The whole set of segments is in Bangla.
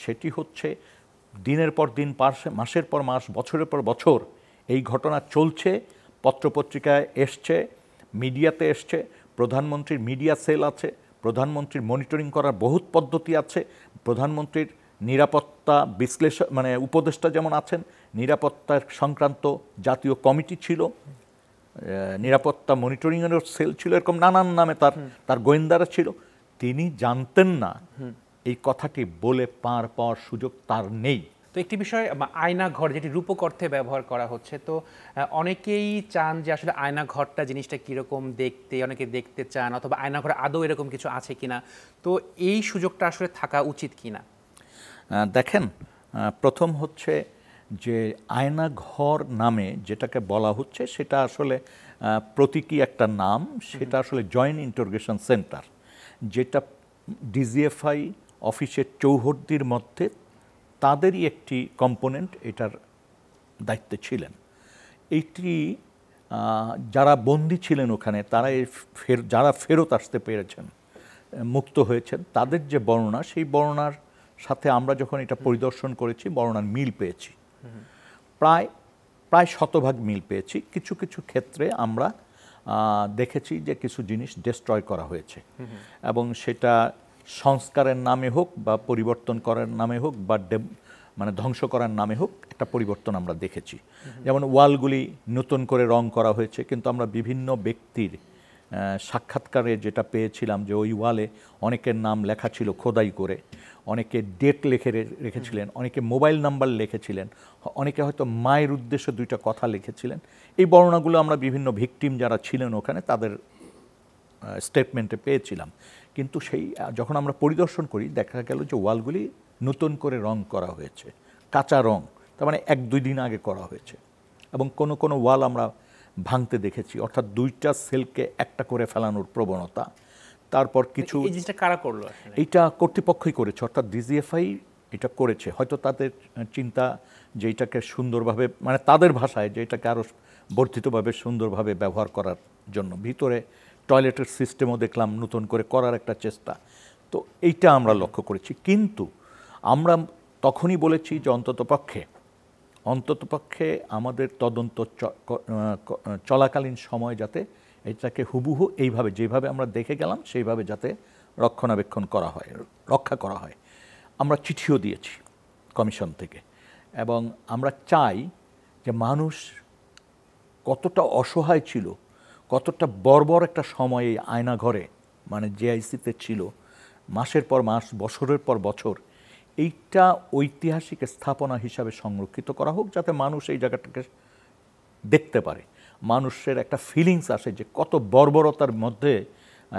সেটি হচ্ছে দিনের পর দিন, মাসের পর মাস, বছরের পর বছর এই ঘটনা চলছে, পত্রপত্রিকায় এসছে, মিডিয়াতে এসছে, প্রধানমন্ত্রীর মিডিয়া সেল আছে, প্রধানমন্ত্রীর মনিটরিং করার বহুত পদ্ধতি আছে, প্রধানমন্ত্রীর নিরাপত্তা বিশ্লেষণ মানে উপদেষ্টা যেমন আছেন, নিরাপত্তার সংক্রান্ত জাতীয় কমিটি ছিল, নিরাপত্তা মনিটরিংয়েরও সেল ছিল, এরকম নানান নামে তার গোয়েন্দারা ছিল। তিনি জানতেন না এই কথাটি বলে পার পাওয়ার সুযোগ তার নেই। তো একটি বিষয় আয়না ঘর, যেটি রূপক অর্থে ব্যবহার করা হচ্ছে, তো অনেকেই চান যে আসলে আয়না ঘরটা জিনিসটা কীরকম দেখতে, অনেকে দেখতে চান, অথবা আয়না ঘরে আদৌ এরকম কিছু আছে কিনা, তো এই সুযোগটা আসলে থাকা উচিত কিনা? দেখেন, প্রথম হচ্ছে যে আয়না ঘর নামে যেটাকে বলা হচ্ছে সেটা আসলে প্রতীকী একটা নাম, সেটা আসলে জয়েন্ট ইন্টারোগেশন সেন্টার, যেটা ডিজিএফআই অফিসের চৌহদ্দির মধ্যে তাদেরই একটি কম্পোনেন্ট এটার দায়িত্বে ছিলেন। এইটি যারা বন্দী ছিলেন ওখানে, তারা যারা ফেরত আসতে পেরেছেন, মুক্ত হয়েছেন, তাদের যে বর্ণনা, সেই বর্ণনার সাথে আমরা যখন এটা পরিদর্শন করেছি বর্ণনার মিল পেয়েছি, প্রায় শতভাগ মিল পেয়েছি। কিছু কিছু ক্ষেত্রে আমরা দেখেছি যে কিছু জিনিস ডিস্ট্রয় করা হয়েছে, এবং সেটা সংস্কারের নামে হোক বা পরিবর্তন করার নামে হোক বা মানে ধ্বংস করার নামে হোক, একটা পরিবর্তন আমরা দেখেছি। যেমন ওয়ালগুলি নতুন করে রং করা হয়েছে, কিন্তু আমরা বিভিন্ন ব্যক্তির সাক্ষাৎকারে যেটা পেয়েছিলাম যে ওই ওয়ালে অনেকের নাম লেখা ছিল খোদাই করে, অনেকে ডেট লিখে রেখেছিলেন, অনেকে মোবাইল নাম্বার লিখেছিলেন, অনেকে হয়তো মায়ের উদ্দেশ্যে দুইটা কথা লিখেছিলেন। এই বর্ণনাগুলো আমরা বিভিন্ন ভিকটিম যারা ছিলেন ওখানে তাদের স্টেটমেন্টে পেয়েছিলাম। কিন্তু সেই যখন আমরা পরিদর্শন করি দেখা গেল যে ওয়ালগুলি নতুন করে রং করা হয়েছে, কাঁচা রং, তার মানে 1-2 দিন আগে করা হয়েছে। এবং কোনো কোনো ওয়াল আমরা ভাঙতে দেখেছি, অর্থাৎ দুইটা সেলকে একটা করে ফেলানোর প্রবণতা। তারপর কিছু, এই জিনিসটা কারা করলো? এইটা কর্তৃপক্ষই করেছে, অর্থাৎ ডিজিএফআই এটা করেছে। হয়তো তাদের চিন্তা যে এটাকে সুন্দরভাবে, মানে তাদের ভাষায় যে এটাকে আরও বর্ধিতভাবে সুন্দরভাবে ব্যবহার করার জন্য। ভিতরে টয়লেটের সিস্টেমও দেখলাম নতুন করে করার একটা চেষ্টা। তো এইটা আমরা লক্ষ্য করেছি, কিন্তু আমরা তখনই বলেছি যে অন্ততপক্ষে আমাদের তদন্ত চলাকালীন সময় যাতে এটাকে হুবহু এইভাবে যেভাবে আমরা দেখে গেলাম সেইভাবে যাতে রক্ষা করা হয়। আমরা চিঠিও দিয়েছি কমিশন থেকে, এবং আমরা চাই যে মানুষ কতটা অসহায় ছিল, কতটা বর্বর একটা সময় এই আয়নাঘরে মানে জেআইসিতে ছিল, মাসের পর মাস, বছরের পর বছর, এইটা ঐতিহাসিক স্থাপনা হিসাবে সংরক্ষিত করা হোক, যাতে মানুষ এই জায়গাটাকে দেখতে পারে, মানুষের একটা ফিলিংস আসে যে কত বর্বরতার মধ্যে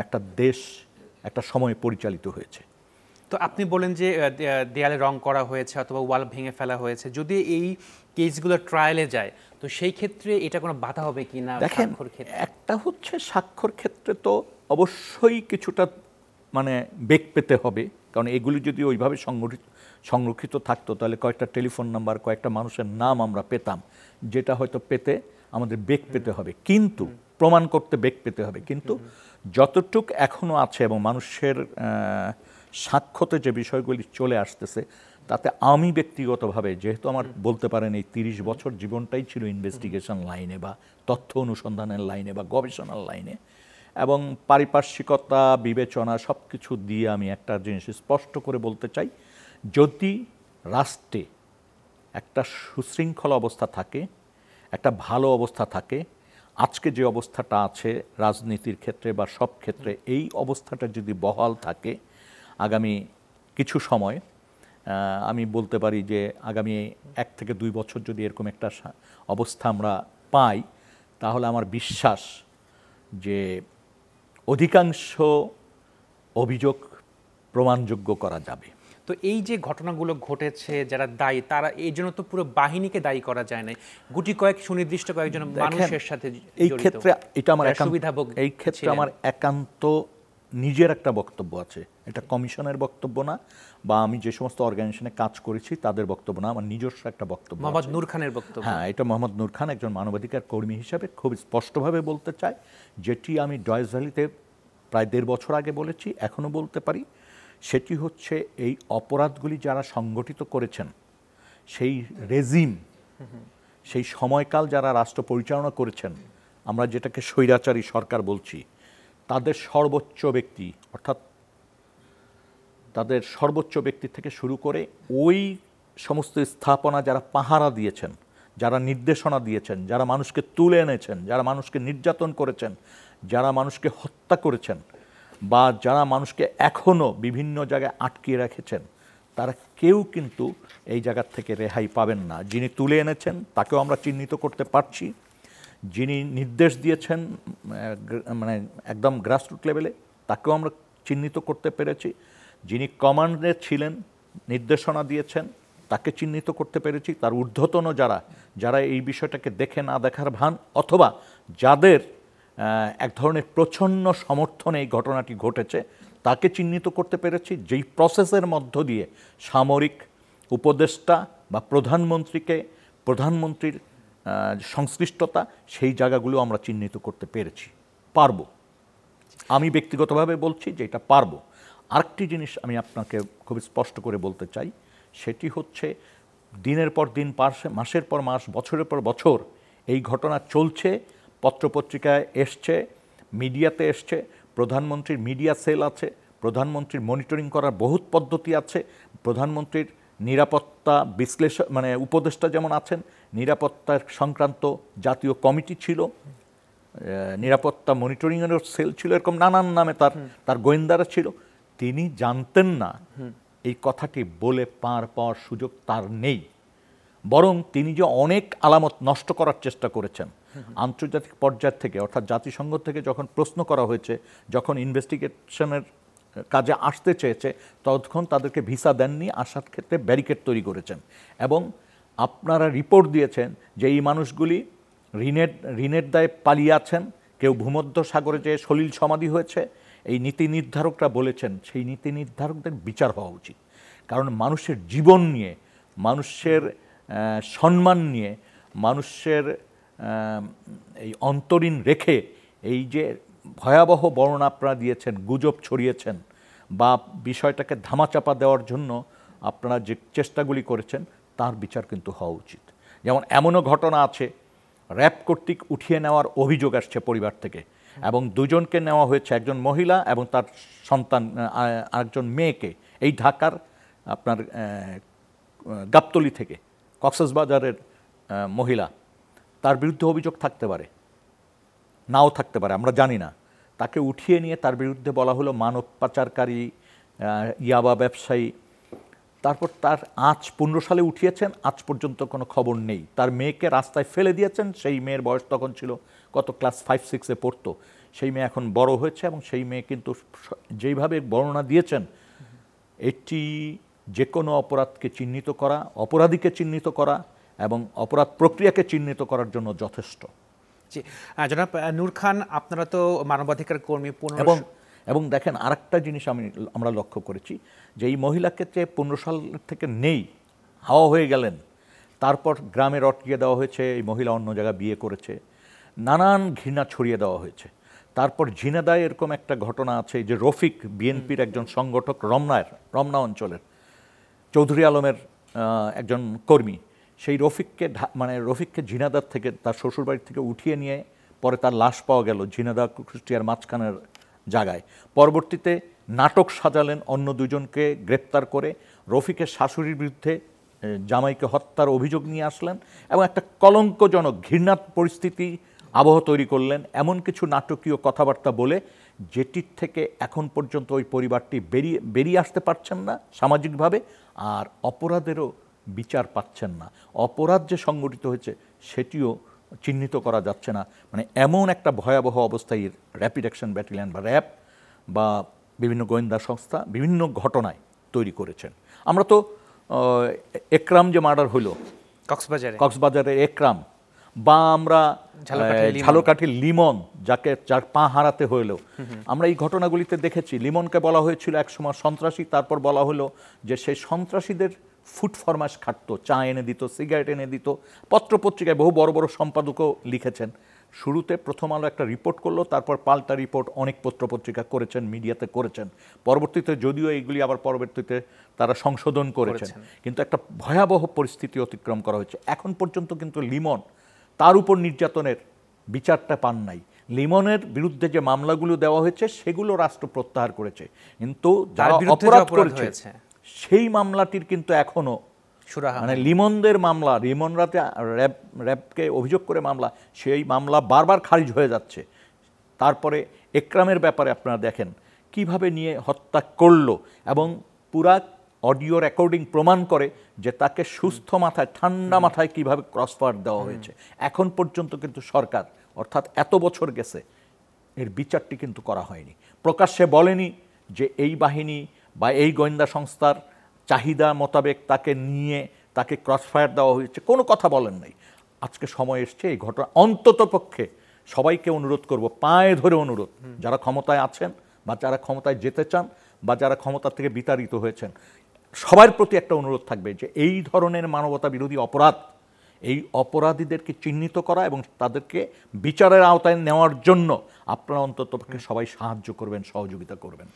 একটা দেশ একটা সময় পরিচালিত হয়েছে। তো আপনি বলেন যে দেয়ালে রং করা হয়েছে অথবা ওয়াল ভেঙে ফেলা হয়েছে, যদি এই কেসগুলো ট্রায়ালে যায় তো সেই ক্ষেত্রে এটা কোনো বাধা হবে কি না? দেখেন, একটা হচ্ছে স্বাক্ষর ক্ষেত্রে তো অবশ্যই কিছুটা মানে বেগ পেতে হবে, কারণ এগুলি যদি ওইভাবে সংরক্ষিত থাকতো তাহলে কয়েকটা টেলিফোন নাম্বার, কয়েকটা মানুষের নাম আমরা পেতাম, যেটা হয়তো পেতে আমাদের বেগ পেতে হবে, কিন্তু প্রমাণ করতে বেগ পেতে হবে। কিন্তু যতটুক এখনও আছে এবং মানুষের সাক্ষ্যতে যে বিষয়গুলি চলে আসতেছে, তাতে আমি ব্যক্তিগতভাবে, যেহেতু আমার বলতে পারেন এই 30 বছর জীবনটাই ছিল ইনভেস্টিগেশন লাইনে বা তথ্য অনুসন্ধানের লাইনে বা গবেষণার লাইনে, এবং পারিপার্শ্বিকতা বিবেচনা সব কিছু দিয়ে আমি একটা জিনিস স্পষ্ট করে বলতে চাই, যদি রাষ্ট্রে একটা সুশৃঙ্খল অবস্থা থাকে, একটা ভালো অবস্থা থাকে, আজকে যে অবস্থাটা আছে রাজনীতির ক্ষেত্রে বা সব ক্ষেত্রে, এই অবস্থাটা যদি বহাল থাকে, আগামী কিছু সময় আমি বলতে পারি যে আগামী 1 থেকে 2 বছর যদি এরকম একটা অবস্থা আমরা পাই, তাহলে আমার বিশ্বাস যে অধিকাংশ অভিযোগ প্রমাণযোগ্য করা যাবে। তো এই যে ঘটনাগুলো ঘটেছে, যারা দায়ী তারা, এই জন্য তো পুরো বাহিনীকে দায়ী করা যায় না, গুটি কয়েক সুনির্দিষ্ট কয়েকজন মানুষের সাথে এই ক্ষেত্রে এটা আমার এই ক্ষেত্রে আমার একান্ত নিজের একটা বক্তব্য আছে, এটা কমিশনের বক্তব্য না বা আমি যে সমস্ত অর্গানাইজেশনে কাজ করেছি তাদের বক্তব্য না, আমার নিজস্ব একটা বক্তব্য। মোহাম্মদ নূর খানের বক্তব্য। হ্যাঁ, এটা মোহাম্মদ নূর খান একজন মানবাধিকার কর্মী হিসাবে খুব স্পষ্টভাবে বলতে চাই, যেটি আমি ডয়েস ভ্যালিতে প্রায় 1.5 বছর আগে বলেছি, এখনও বলতে পারি। সেটি হচ্ছে এই অপরাধগুলি যারা সংগঠিত করেছেন, সেই রেজিম, সেই সময়কাল যারা রাষ্ট্র পরিচালনা করেছেন, আমরা যেটাকে স্বৈরাচারী সরকার বলছি, তাদের সর্বোচ্চ ব্যক্তি, অর্থাৎ তাদের সর্বোচ্চ ব্যক্তি থেকে শুরু করে ওই সমস্ত স্থাপনা যারা পাহারা দিয়েছেন, যারা নির্দেশনা দিয়েছেন, যারা মানুষকে তুলে এনেছেন, যারা মানুষকে নির্যাতন করেছেন, যারা মানুষকে হত্যা করেছেন, বা যারা মানুষকে এখনও বিভিন্ন জায়গায় আটকিয়ে রেখেছেন, তারা কেউ কিন্তু এই জায়গার থেকে রেহাই পাবেন না। যিনি তুলে এনেছেন তাকেও আমরা চিহ্নিত করতে পারছি, যিনি নির্দেশ দিয়েছেন মানে একদম গ্রাসরুট লেভেলে তাকেও আমরা চিহ্নিত করতে পেরেছি, যিনি কমান্ডে ছিলেন, নির্দেশনা দিয়েছেন, তাকে চিহ্নিত করতে পেরেছি, তার ঊর্ধ্বতন যারা এই বিষয়টাকে দেখে না দেখার ভান, অথবা যাদের এক ধরনের প্রচ্ছন্ন সমর্থনে এই ঘটনাটি ঘটেছে, তাকে চিহ্নিত করতে পেরেছি, যেই প্রসেসের মধ্য দিয়ে সামরিক উপদেষ্টা বা প্রধানমন্ত্রীর সংশ্লিষ্টতা, সেই জায়গাগুলো আমরা চিহ্নিত করতে পেরেছি, পারবো। আমি ব্যক্তিগতভাবে বলছি যে এটা পারবো। আরেকটি জিনিস আমি আপনাকে খুব স্পষ্ট করে বলতে চাই, সেটি হচ্ছে দিনের পর দিন, মাসের পর মাস, বছরের পর বছর এই ঘটনা চলছে, পত্রপত্রিকায় এসছে, মিডিয়াতে এসছে, প্রধানমন্ত্রীর মিডিয়া সেল আছে, প্রধানমন্ত্রীর মনিটরিং করার বহুত পদ্ধতি আছে, প্রধানমন্ত্রীর নিরাপত্তা বিশ্লেষণ মানে উপদেষ্টা যেমন আছেন, নিরাপত্তার সংক্রান্ত জাতীয় কমিটি ছিল, নিরাপত্তা মনিটরিংয়েরও সেল ছিল, এরকম নানান নামে তার গোয়েন্দারা ছিল। তিনি জানতেন না এই কথাটি বলে পার পাওয়ার সুযোগ তার নেই, বরং তিনি যে অনেক আলামত নষ্ট করার চেষ্টা করেছেন আন্তর্জাতিক পর্যায় থেকে, অর্থাৎ জাতিসংঘ থেকে যখন প্রশ্ন করা হয়েছে, যখন ইনভেস্টিগেশনের কাজে আসতে চেয়েছে, তখন তাদেরকে ভিসা দেননি, আসার ক্ষেত্রে ব্যারিকেড তৈরি করেছেন। এবং আপনারা রিপোর্ট দিয়েছেন যে এই মানুষগুলি ঋণের দায়ে পালিয়ে আছেন, কেউ ভূমধ্য সাগরে যে সলিল সমাধি হয়েছে। এই নীতি নির্ধারকরা বলেছেন সেই নীতি নির্ধারকদের বিচার হওয়া উচিত, কারণ মানুষের জীবন নিয়ে, মানুষের সম্মান নিয়ে, মানুষের এই অন্তরীণ রেখে এই যে ভয়াবহ বর্ণনা আপনারা দিয়েছেন, গুজব ছড়িয়েছেন, বা বিষয়টাকে ধামাচাপা দেওয়ার জন্য আপনারা যে চেষ্টাগুলি করেছেন, তার বিচার কিন্তু হওয়া উচিত। যেমন এমনও ঘটনা আছে, র্যাব কর্তৃক উঠিয়ে নেওয়ার অভিযোগ আসছে পরিবার থেকে, এবং দুজনকে নেওয়া হয়েছে, একজন মহিলা এবং তার সন্তান আরেকজন মেয়েকে, এই ঢাকার আপনার গাবতলী থেকে, কক্সবাজারের মহিলা, তার বিরুদ্ধে অভিযোগ থাকতে পারে, নাও থাকতে পারে, আমরা জানি না। তাকে উঠিয়ে নিয়ে তার বিরুদ্ধে বলা হলো মানব পাচারকারী, ইয়াবা ব্যবসায়ী। তারপর তার 15 সালে উঠিয়েছেন, আজ পর্যন্ত কোনো খবর নেই। তার মেয়েকে রাস্তায় ফেলে দিয়েছেন, সেই মেয়ের বয়স তখন ছিল কত, ক্লাস 5-6-এ পড়তো। সেই মেয়ে এখন বড় হয়েছে, এবং সেই মেয়ে কিন্তু যেইভাবে বর্ণনা দিয়েছেন, এটি যে কোনো অপরাধকে চিহ্নিত করা, অপরাধীকে চিহ্নিত করা এবং অপরাধ প্রক্রিয়াকে চিহ্নিত করার জন্য যথেষ্ট। জি, জনাব নূর খান, আপনারা তো মানবাধিকার কর্মী। এবং দেখেন আরেকটা জিনিস আমরা লক্ষ্য করেছি, যে এই মহিলা ক্ষেত্রে 15 সাল থেকে নেই, হাওয়া হয়ে গেলেন, তারপর গ্রামে রটিয়ে দেওয়া হয়েছে, এই মহিলা অন্য জায়গায় বিয়ে করেছে, নানান ঘৃণা ছড়িয়ে দেওয়া হয়েছে। তারপর ঝিনাদায় এরকম একটা ঘটনা আছে, যে রফিক, বিএনপির একজন সংগঠক, রমনা অঞ্চলের চৌধুরী আলমের একজন কর্মী, সেই রফিককে ঝিনাদার থেকে, তার শ্বশুরবাড়ি থেকে উঠিয়ে নিয়ে পরে তার লাশ পাওয়া গেল ঝিনাদা কুষ্টিয়ার মাঝখানের জায়গায়। পরবর্তীতে নাটক সাজালেন অন্য দুজনকে গ্রেপ্তার করে, রফিকের শাশুড়ির বিরুদ্ধে জামাইকে হত্যার অভিযোগ নিয়ে আসলেন, এবং একটা কলঙ্কজনক ঘৃণার পরিস্থিতি আবহ তৈরি করলেন, এমন কিছু নাটকীয় কথাবার্তা বলে, যেটির থেকে এখন পর্যন্ত ওই পরিবারটি বেরিয়ে আসতে পারছেন না সামাজিকভাবে, আর অপরাধেরও বিচার পাচ্ছেন না। অপরাধ যে সংগঠিত হয়েছে সেটিও চিহ্নিত করা যাচ্ছে না। মানে এমন একটা ভয়াবহ অবস্থায় র্যাপিড অ্যাকশন ব্যাটালিয়ন বা র্যাব বা বিভিন্ন গোয়েন্দা সংস্থা বিভিন্ন ঘটনায় তৈরি করেছেন। আমরা তো একরাম যে মার্ডার হলো কক্সবাজারের একরাম, বা আমরা ঝালকাঠির লিমন, যার পা হারাতে হলো, আমরা এই ঘটনাগুলিতে দেখেছি। লিমনকে বলা হয়েছিল একসময় সন্ত্রাসী, তারপর বলা হলো যে সেই সন্ত্রাসীদের ফুড ফরমাস খাটতো, চা এনে দিত, সিগারেট এনে দিত, পত্রপত্রিকায় বহু বড় বড় সম্পাদকও লিখেছেন। শুরুতে প্রথম আলো একটা রিপোর্ট করলো, তারপর পাল্টা রিপোর্ট অনেক পত্রপত্রিকা করেছেন, মিডিয়াতে করেছেন, পরবর্তীতে যদিও এইগুলি আবার পরবর্তীতে তারা সংশোধন করেছেন, কিন্তু একটা ভয়াবহ পরিস্থিতি অতিক্রম করা হয়েছে। এখন পর্যন্ত কিন্তু লিমন তার উপর নির্যাতনের বিচারটা পান নাই। লিমনের বিরুদ্ধে যে মামলাগুলো দেওয়া হয়েছে সেগুলো রাষ্ট্র প্রত্যাহার করেছে, কিন্তু যারা অপরাধ করেছে সেই মামলাটির কিন্তু এখনো মানে লিমনদের মামলা, লিমনরা র্যাবকে অভিযোগ করে মামলা, সেই মামলা বারবার খারিজ হয়ে যাচ্ছে। তারপরে একরামের ব্যাপারে আপনারা দেখেন কিভাবে নিয়ে হত্যা করলো, এবং পুরা অডিও রেকর্ডিং প্রমাণ করে যে তাকে সুস্থ মাথায়, ঠান্ডা মাথায় কিভাবে ক্রসফায়ার দেওয়া হয়েছে। এখন পর্যন্ত কিন্তু সরকার, অর্থাৎ এত বছর গেছে, এর বিচারটি কিন্তু করা হয়নি। প্রকাশ্যে বলেনি যে এই বাহিনী বা এই গোয়েন্দা সংস্থার চাহিদা মোতাবেক তাকে নিয়ে তাকে ক্রসফায়ার দেওয়া হয়েছে, কোনো কথা বলেন নাই। আজকে সময় এসছে এই ঘটনা অন্তত পক্ষে সবাইকে অনুরোধ করব, পায়ে ধরে অনুরোধ, যারা ক্ষমতায় আছেন বা যারা ক্ষমতায় যেতে চান বা যারা ক্ষমতা থেকে বিতাড়িত হয়েছেন, সবার প্রতি একটা অনুরোধ থাকবে যে এই ধরনের মানবতা বিরোধী অপরাধ, এই অপরাধীদেরকে চিহ্নিত করা এবং তাদেরকে বিচারের আওতায় নেওয়ার জন্য আপনারা অন্তত পক্ষে সবাই সাহায্য করবেন, সহযোগিতা করবেন।